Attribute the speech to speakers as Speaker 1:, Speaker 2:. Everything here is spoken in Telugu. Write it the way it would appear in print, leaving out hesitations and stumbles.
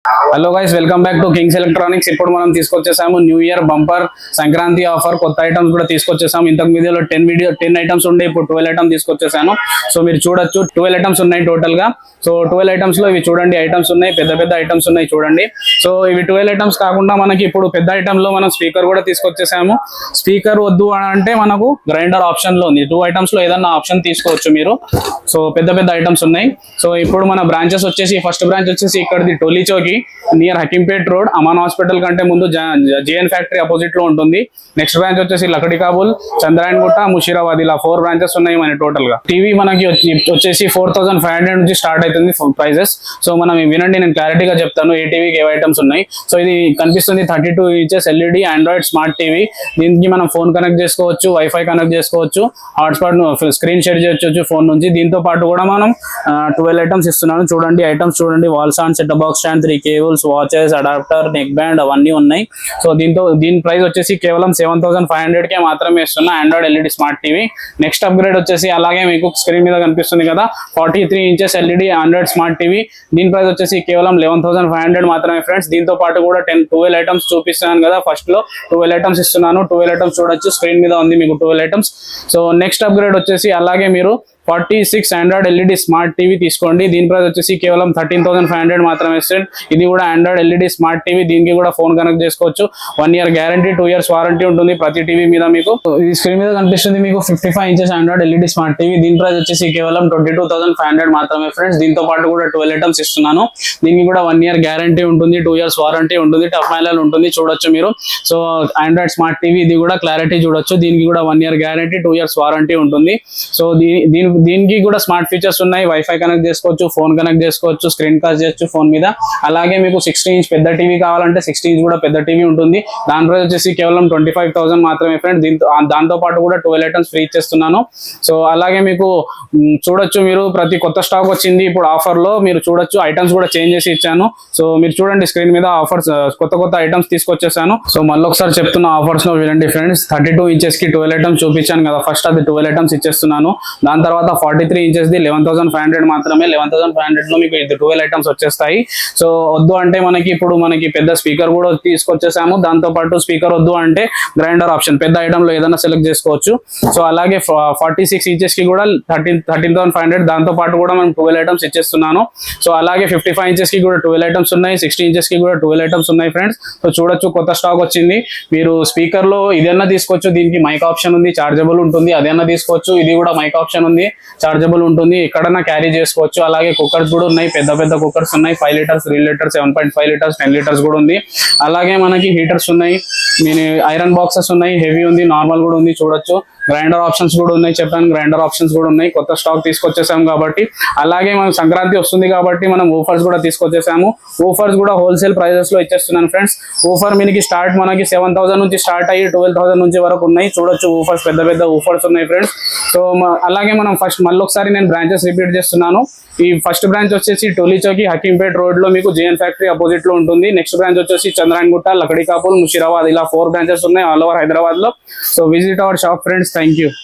Speaker 1: Hello guys, welcome back to Kings Electronics. ఇప్పుడు మనం తీసుకొచ్చేసాము new year bumper Sankranti offer కొత్త ఐటమ్స్ కూడా తీసుకొచ్చేసాము. ఇంతకు వీడియోలో 10 ఐటమ్స్ ఉండే, ఇప్పుడు 12 ఐటమ్స్ తీసుకొచ్చేసాను. సో మీరు చూడొచ్చు 12 ఐటమ్స్ ఉన్నాయి టోటల్ గా. సో 12 ఐటమ్స్ లో ఇవి చూడండి, ఐటమ్స్ ఉన్నాయి, పెద్ద పెద్ద ఐటమ్స్ ఉన్నాయి చూడండి. సో ఇవి 12 ఐటమ్స్ కాకుండా మనకి ఇప్పుడు పెద్ద ఐటమ్ లో మనం స్పీకర్ కూడా తీసుకొచ్చేసాము. స్పీకర్ వద్దు అంటే మనకు గ్రైండర్ ఆప్షన్ లో ఉంది. 2 ఐటమ్స్ లో ఏదన్నా ఆప్షన్ తీసుకోవచ్చు మీరు. సో పెద్ద పెద్ద ఐటమ్స్ ఉన్నాయి. సో ఇప్పుడు మన బ్రాంచెస్ వచ్చేసి, ఫస్ట్ బ్రాంచ్ వచ్చేసి ఇక్కడది Toli Chowki near Hakimpet road, Aman hospital కంటే ముందు జేఎన్ ఫ్యాక్టరీ అపోజిట్ లో ఉంటుంది. నెక్స్ట్ బ్రాంచ్ వచ్చేసి లకడి కాబుల్, చంద్రాయన్ గుట్ట, ముషీరాబాద్, ఇలా 4 బ్రాంచెస్ ఉన్నాయి మన టోటల్ గా. టీవీ మనకి వచ్చేసి 4500 నుంచి స్టార్ట్ అవుతుంది ప్రైజెస్. సో మనం వినండి, నేను క్లారిటీగా చెప్తాను ఏ టీవీకి ఏ ఐటమ్స్ ఉన్నాయి. సో ఇది కనిపిస్తుంది 32 inches LED Android smart TV. దీనికి మనం ఫోన్ కనెక్ట్ చేసుకోవచ్చు, వైఫై కనెక్ట్ చేసుకోవచ్చు, హాట్స్పాట్ స్క్రీన్ షేర్ చేయొచ్చు ఫోన్ నుంచి. దీంతో పాటు కూడా మనం 12 ఐటమ్స్ ఇస్తున్నాను చూడండి. ఐటమ్స్ చూడండి, wall stand, set box stand, 3 cables, watches, adapter, neck band అవన్నీ ఉన్నాయి. సో దీని ప్రైస్ వచ్చేసి కేవలం 7500 కే మాత్రమే ఇస్తున్నా Android LED smart TV. Next upgrade వచ్చేసి అలాగే మీకు స్క్రీన్ మీద కనిపిస్తుంది కదా, 43 inches LED Android smart TV. దీని ప్రైస్ వచ్చేసి కేవలం 11500 మాత్రమే ఫ్రెండ్స్. దీంతో పాటు కూడా 12 ఐటమ్స్ చూపిస్తున్నాను కదా, ఫస్ట్ లో 12 ఐటమ్స్ ఇస్తున్నాను. 12 ఐటమ్స్ చూడొచ్చు, స్క్రీన్ మీద ఉంది మీకు 12 ఐటమ్స్. సో నెక్స్ట్ అప్గ్రేడ్ వచ్చేసి అలాగే మీరు 46 ఆండ్రాయిడ్ ఎల్ఈడి స్మార్ట్ టీవీ తీసుకోండి. దీని ప్రైస్ వచ్చేసి కేవలం 13500 మాత్రమే. ఇది కూడా ఆండ్రాయిడ్ ఎల్ఈడి స్మార్ట్ టీవీ. దీనికి కూడా ఫోన్ కనెక్ట్ చేసుకోవచ్చు. 1 ఇయర్ గ్యారంటీ, 2 ఇయర్స్ వారంటీ ఉంటుంది ప్రతి టీవీ మీద. మీకు ఈ స్క్రీన్ మీద కనిపిస్తుంది మీకు 55 inches Android LED smart TV. దీని ప్రైస్ వచ్చేసి కేవలం 22500 మాత్రమే ఫ్రెండ్స్. దీంతో పాటు కూడా 12 ఐటమ్స్ ఇస్తున్నాను. దీనికి కూడా 1 ఇయర్ గ్యారంటీ ఉంటుంది, 2 ఇయర్స్ వారంటీ ఉంటుంది, టఫ్ మైనల్ ఉంటుంది చూడొచ్చు మీరు. సో ఆండ్రాయిడ్ స్మార్ట్ టీవీ, ఇది కూడా క్లారిటీ చూడొచ్చు. దీనికి కూడా 1 ఇయర్ గ్యారంటీ, 2 ఇయర్స్ వారంటీ ఉంటుంది. సో దీనికి కూడా స్మార్ట్ ఫీచర్స్ ఉన్నాయి. వైఫై కనెక్ట్ చేసుకోవచ్చు, ఫోన్ కనెక్ట్ చేసుకోవచ్చు, స్క్రీన్ కాస్ట్ చేయొచ్చు ఫోన్ మీద. అలాగే మీకు 60 ఇంచ్ పెద్ద టీవీ కావాలంటే 60 ఇంచ్ కూడా పెద్ద టీవీ ఉంటుంది. దాని ప్రైస్ వచ్చేసి కేవలం 25000 మాత్రమే ఫ్రెండ్స్. దాంతో పాటు కూడా 12 ఐటమ్స్ ఫ్రీ ఇచ్చేస్తున్నాను. సో అలాగే మీకు చూడొచ్చు, మీరు ప్రతి కొత్త స్టాక్ వచ్చింది ఇప్పుడు ఆఫర్ లో, మీరు చూడొచ్చు ఐటమ్స్ కూడా చేంజ్ చేసి ఇచ్చాను. సో మీరు చూడండి స్క్రీన్ మీద ఆఫర్స్, కొత్త ఐటమ్స్ తీసుకొచ్చేసాను. సో మళ్ళీ ఒకసారి చెప్తున్న ఆఫర్స్ లో వినండి ఫ్రెండ్స్. 32 ఇంచెస్ కి 12 ఐటమ్స్ చూపించాను కదా, ఫస్ట్ అది 12 ఐటమ్స్ ఇచ్చేస్తున్నాను. దాని తర్వాత 43 ఇంచెస్ ది 11500 మాత్రమే. 11500 లో మీకు 12 ఐటమ్స్ వచ్చేస్తాయి. సో వద్దు అంటే ఇప్పుడు మనకి పెద్ద స్పీకర్ కూడా తీసుకొచ్చేసాము. దాంతో పాటు స్పీకర్ వద్దు అంటే గ్రైండర్ ఆప్షన్, పెద్ద ఐటమ్ లో ఏదైనా సెలెక్ట్ చేసుకోవచ్చు. సో అలాగే 46 ఇంచెస్ కి కూడా 13500. దాంతో పాటు కూడా మనం 12 ఐటమ్స్ ఇచ్చేస్తున్నాను. సో అలాగే 55 ఇంచెస్ కి కూడా 12 ఐటమ్స్ ఉన్నాయి, 60 ఇంచెస్ కి కూడా 12 ఐటమ్స్ ఉన్నాయి ఫ్రెండ్స్. సో చూడొచ్చు కొత్త స్టాక్ వచ్చింది. మీరు స్పీకర్ లో ఇదన్నా తీసుకోవచ్చు, దీనికి మైక్ ఆప్షన్ ఉంది, చార్జబుల్ ఉంటుంది. అదన్నా తీసుకోవచ్చు, ఇది కూడా మైక్ ఆప్షన్ ఉంది, చార్జబుల్ ఉంటుంది, ఎక్కడన్నా క్యారీ చేసుకోవచ్చు. అలాగే కుక్కర్స్ కూడా ఉన్నాయి, పెద్ద కుక్కర్స్ ఉన్నాయి. 5 లీటర్స్, 3 లీటర్స్, 7.5 లీటర్స్, 10 లీటర్స్ కూడా ఉంది. అలాగే మనకి హీటర్స్ ఉన్నాయి, ఐరన్ బాక్సెస్ ఉన్నాయి, హెవీ ఉంది, నార్మల్ కూడా ఉంది చూడొచ్చు. గ్రైండర్ ఆప్షన్స్ కూడా ఉన్నాయి, చెప్పాను గ్రైండర్ ఆప్షన్స్ కూడా ఉన్నాయి. కొత్త స్టాక్ తీసుకొచ్చేసాము కాబట్టి. అలాగే మనం సంక్రాంతి వస్తుంది కాబట్టి మనం ఓఫర్స్ కూడా తీసుకొచ్చేసాము. ఓఫర్స్ కూడా హోల్సేల్ ప్రైజెస్ లో ఇచ్చేస్తున్నాను ఫ్రెండ్స్. ఓఫర్ మనకి స్టార్ట్ 7000 నుంచి స్టార్ట్ అయ్యి 12000 నుంచి వరకు ఉన్నాయి చూడొచ్చు. ఓఫర్స్ పెద్ద ఓఫర్స్ ఉన్నాయి ఫ్రెండ్స్. సో అలాగే మనం ఫస్ట్ మళ్ళీ ఒకసారి నేను బ్రాంచెస్ రిపీట్ చేస్తున్నాను. ఈ ఫస్ట్ బ్రాంచ్ వచ్చేసి టోలీ చౌకి హకీంపేట్ రోడ్ లో మీకు జేఎన్ ఫ్యాక్టరీ అపోజిట్ లో ఉంటుంది. నెక్స్ట్ బ్రాంచ్ వచ్చేసి చంద్రాయన్ గుట్ట, లకడి కాపుల్, ముషీరాబాద్, ఇలా 4 బ్రాంచెస్ ఉన్నాయి ఆల్ ఓవర్ హైదరాబాద్ లో. So visit our shop friends. Thank you.